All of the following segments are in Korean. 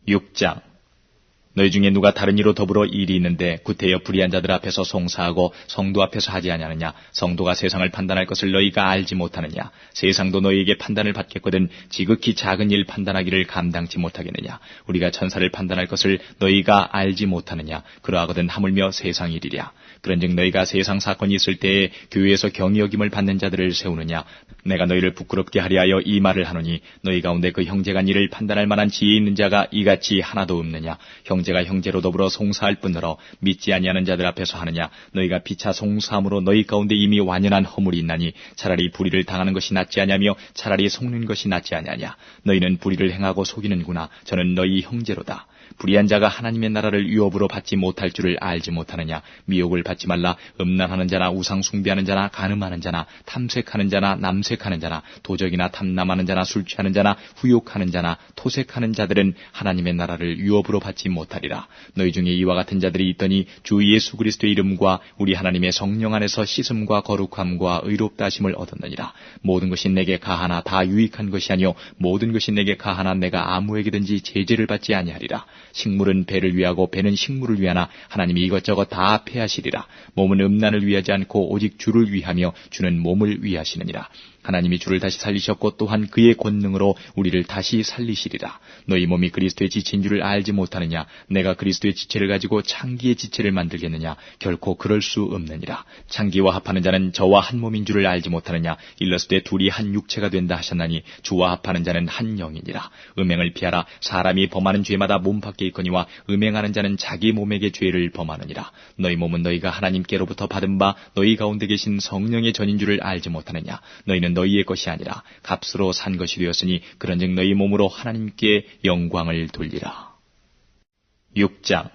6장. 너희 중에 누가 다른 이로 더불어 일이 있는데 구태여 불의한 자들 앞에서 송사하고 성도 앞에서 하지 아니하느냐? 성도가 세상을 판단할 것을 너희가 알지 못하느냐? 세상도 너희에게 판단을 받겠거든 지극히 작은 일 판단하기를 감당치 못하겠느냐? 우리가 천사를 판단할 것을 너희가 알지 못하느냐? 그러하거든 하물며 세상 일이랴. 그런즉 너희가 세상 사건이 있을 때에 교회에서 경히 여김을 받는 자들을 세우느냐? 내가 너희를 부끄럽게 하려 하여 이 말을 하노니 너희 가운데 그 형제가 이를 판단할 만한 지혜 있는 자가 이같이 하나도 없느냐? 형제가 형제로 더불어 송사할 뿐더러 믿지 아니하는 자들 앞에서 하느냐? 너희가 피차 송사함으로 너희 가운데 이미 완연한 허물이 있나니 차라리 불의를 당하는 것이 낫지 아니하며 차라리 속는 것이 낫지 아니하냐? 너희는 불의를 행하고 속이는구나. 저는 너희 형제로다. 불의한 자가 하나님의 나라를 유업으로 받지 못할 줄을 알지 못하느냐? 미혹을 받지 말라. 음란하는 자나 우상 숭배하는 자나 간음하는 자나 탐색하는 자나 남색하는 자나 도적이나 탐남하는 자나 술 취하는 자나 후욕하는 자나 토색하는 자들은 하나님의 나라를 유업으로 받지 못하리라. 너희 중에 이와 같은 자들이 있더니 주 예수 그리스도의 이름과 우리 하나님의 성령 안에서 씻음과 거룩함과 의롭다 하심을 얻었느니라. 모든 것이 내게 가하나 다 유익한 것이 아니요 모든 것이 내게 가하나 내가 아무에게든지 제재를 받지 아니하리라. 식물은 배를 위하고 배는 식물을 위하나 하나님이 이것저것 다 폐하시리라. 몸은 음란을 위하지 않고 오직 주를 위하며 주는 몸을 위하시느니라. 하나님이 주를 다시 살리셨고 또한 그의 권능으로 우리를 다시 살리시리라. 너희 몸이 그리스도의 지체인 줄을 알지 못하느냐? 내가 그리스도의 지체를 가지고 창기의 지체를 만들겠느냐? 결코 그럴 수 없느니라. 창기와 합하는 자는 저와 한 몸인 줄을 알지 못하느냐? 일렀을 때 둘이 한 육체가 된다 하셨나니 주와 합하는 자는 한 영이니라. 음행을 피하라. 사람이 범하는 죄마다 몸 밖에 있거니와 음행하는 자는 자기 몸에게 죄를 범하느니라. 너희 몸은 너희가 하나님께로부터 받은 바 너희 가운데 계신 성령의 전인 줄을 알지 못하느냐? 너희는 너희의 것이 아니라 값으로 산 것이 되었으니 그런즉 너희 몸으로 하나님께 영광을 돌리라. 6장.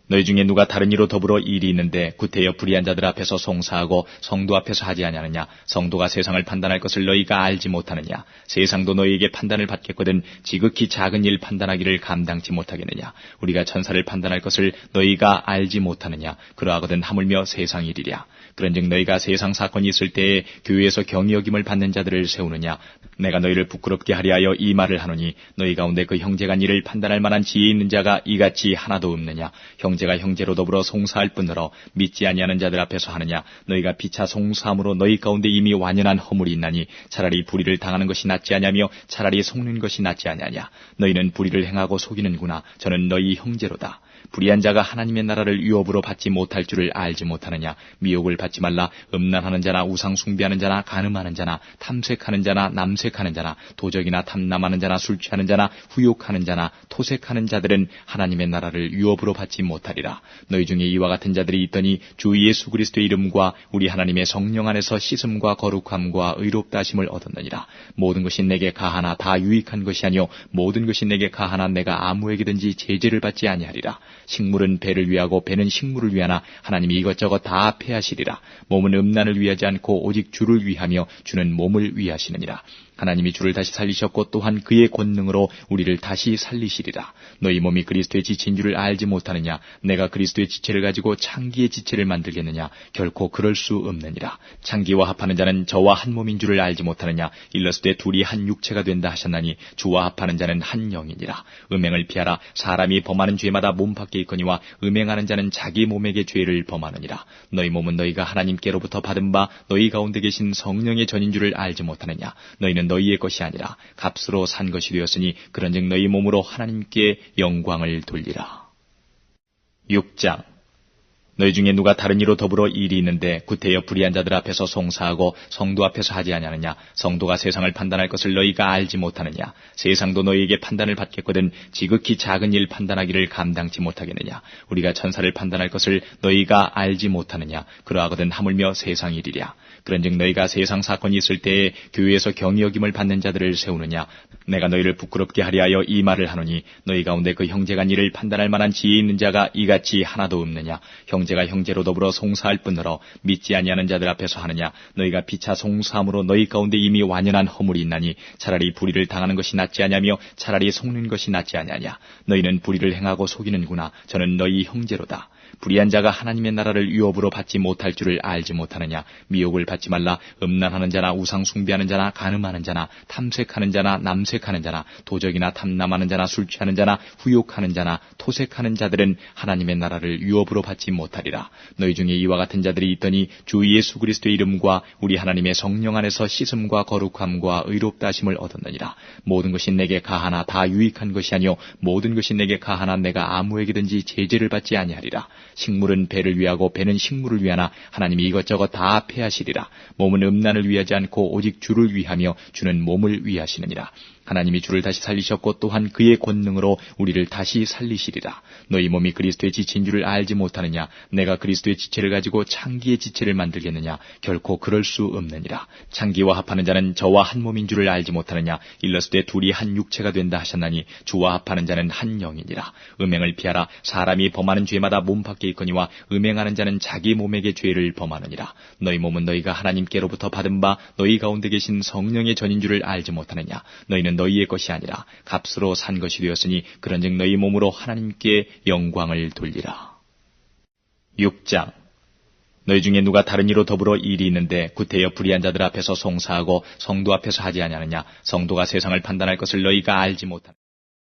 너희 중에 누가 다른 이로 더불어 일이 있는데 구태여 불의한 자들 앞에서 송사하고 성도 앞에서 하지 아니하느냐? 성도가 세상을 판단할 것을 너희가 알지 못하느냐? 세상도 너희에게 판단을 받겠거든 지극히 작은 일 판단하기를 감당치 못하겠느냐? 우리가 천사를 판단할 것을 너희가 알지 못하느냐? 그러하거든 하물며 세상 일이랴. 그런즉 너희가 세상 사건이 있을 때에 교회에서 경히 여김을 받는 자들을 세우느냐? 내가 너희를 부끄럽게 하려 하여 이 말을 하노니 너희 가운데 그 형제가 이를 판단할 만한 지혜 있는 자가 이같이 하나도 없느냐? 형제가 형제로 더불어 송사할 뿐더러 믿지 아니하는 자들 앞에서 하느냐? 너희가 피차 송사함으로 너희 가운데 이미 완연한 허물이 있나니 차라리 불의를 당하는 것이 낫지 아니하며 차라리 속는 것이 낫지 아니하냐? 너희는 불의를 행하고 속이는구나. 저는 너희 형제로다. 불의한 자가 하나님의 나라를 유업으로 받지 못할 줄을 알지 못하느냐? 미혹을 받지 말라. 음란하는 자나 우상 숭배하는 자나 간음하는 자나 탐색하는 자나 남색하는 자나 도적이나 탐남하는 자나 술 취하는 자나 후욕하는 자나 토색하는 자들은 하나님의 나라를 유업으로 받지 못하리라. 너희 중에 이와 같은 자들이 있더니 주 예수 그리스도의 이름과 우리 하나님의 성령 안에서 씻음과 거룩함과 의롭다 하심을 얻었느니라. 모든 것이 내게 가하나 다 유익한 것이 아니요 모든 것이 내게 가하나 내가 아무에게든지 제재를 받지 아니하리라. 식물은 배를 위하고 배는 식물을 위하나 하나님이 이것저것 다 폐하시리라. 몸은 음란을 위하지 않고 오직 주를 위하며 주는 몸을 위하시느니라. 하나님이 주를 다시 살리셨고 또한 그의 권능으로 우리를 다시 살리시리라. 너희 몸이 그리스도의 지체인 줄을 알지 못하느냐? 내가 그리스도의 지체를 가지고 창기의 지체를 만들겠느냐? 결코 그럴 수 없느니라. 창기와 합하는 자는 저와 한 몸인 줄을 알지 못하느냐? 일렀을 때 둘이 한 육체가 된다 하셨나니 주와 합하는 자는 한 영이니라. 음행을 피하라. 사람이 범하는 죄마다 몸 밖에 있거니와 음행하는 자는 자기 몸에게 죄를 범하느니라. 너희 몸은 너희가 하나님께로부터 받은 바 너희 가운데 계신 성령의 전인 줄을 알지 못하느냐? 너희는 너희의 것이 아니라 값으로 산 것이 되었으니 그런즉 너희 몸으로 하나님께 영광을 돌리라. 6장. 너희 중에 누가 다른 이로 더불어 일이 있는데 구태여 불의한 자들 앞에서 송사하고 성도 앞에서 하지 아니하느냐? 성도가 세상을 판단할 것을 너희가 알지 못하느냐? 세상도 너희에게 판단을 받겠거든 지극히 작은 일 판단하기를 감당치 못하겠느냐? 우리가 천사를 판단할 것을 너희가 알지 못하느냐? 그러하거든 하물며 세상 일이랴. 그런즉 너희가 세상 사건이 있을 때에 교회에서 경히 여김을 받는 자들을 세우느냐? 내가 너희를 부끄럽게 하려 하여 이 말을 하노니 너희 가운데 그 형제가 이를 판단할 만한 지혜 있는 자가 이같이 하나도 없느냐? 형제가 형제로 더불어 송사할 뿐더러 믿지 아니하는 자들 앞에서 하느냐? 너희가 피차 송사함으로 너희 가운데 이미 완연한 허물이 있나니 차라리 불의를 당하는 것이 낫지 아니하며 차라리 속는 것이 낫지 아니하냐? 너희는 불의를 행하고 속이는구나. 저는 너희 형제로다. 불의한 자가 하나님의 나라를 유업으로 받지 못할 줄을 알지 못하느냐. 미혹을 받지 말라. 음란하는 자나 우상 숭배하는 자나 간음하는 자나 탐색하는 자나 남색하는 자나 도적이나 탐남하는 자나 술 취하는 자나 후욕하는 자나 토색하는 자들은 하나님의 나라를 유업으로 받지 못하리라. 너희 중에 이와 같은 자들이 있더니 주 예수 그리스도의 이름과 우리 하나님의 성령 안에서 씻음과 거룩함과 의롭다 하심을 얻었느니라. 모든 것이 내게 가하나 다 유익한 것이 아니요 모든 것이 내게 가하나 내가 아무에게든지 제재를 받지 아니하리라. 식물은 배를 위하고 배는 식물을 위하나 하나님이 이것저것 다 패하시리라. 몸은 음란을 위하지 않고 오직 주를 위하며 주는 몸을 위하시느니라. 하나님이 주를 다시 살리셨고 또한 그의 권능으로 우리를 다시 살리시리라. 너희 몸이 그리스도의 지체인 줄을 알지 못하느냐. 내가 그리스도의 지체를 가지고 창기의 지체를 만들겠느냐. 결코 그럴 수 없느니라. 창기와 합하는 자는 저와 한 몸인 줄을 알지 못하느냐. 일렀을 때 둘이 한 육체가 된다 하셨나니 주와 합하는 자는 한 영이니라. 음행을 피하라. 사람이 범하는 죄마다 몸 밖에 있거니와 음행하는 자는 자기 몸에게 죄를 범하느니라. 너희 몸은 너희가 하나님께로부터 받은 바 너희 가운데 계신 성령의 전인 줄을 알지 못하느냐. 너희는 너희의 것이 아니라 값으로 산 것이 되었으니 그런즉 너희 몸으로 하나님께 영광을 돌리라. 6장. 너희 중에 누가 다른 이로 더불어 일이 있는데 구태여 불의한 자들 앞에서 송사하고 성도 앞에서 하지 아니하느냐. 성도가 세상을 판단할 것을 너희가 알지 못하느냐.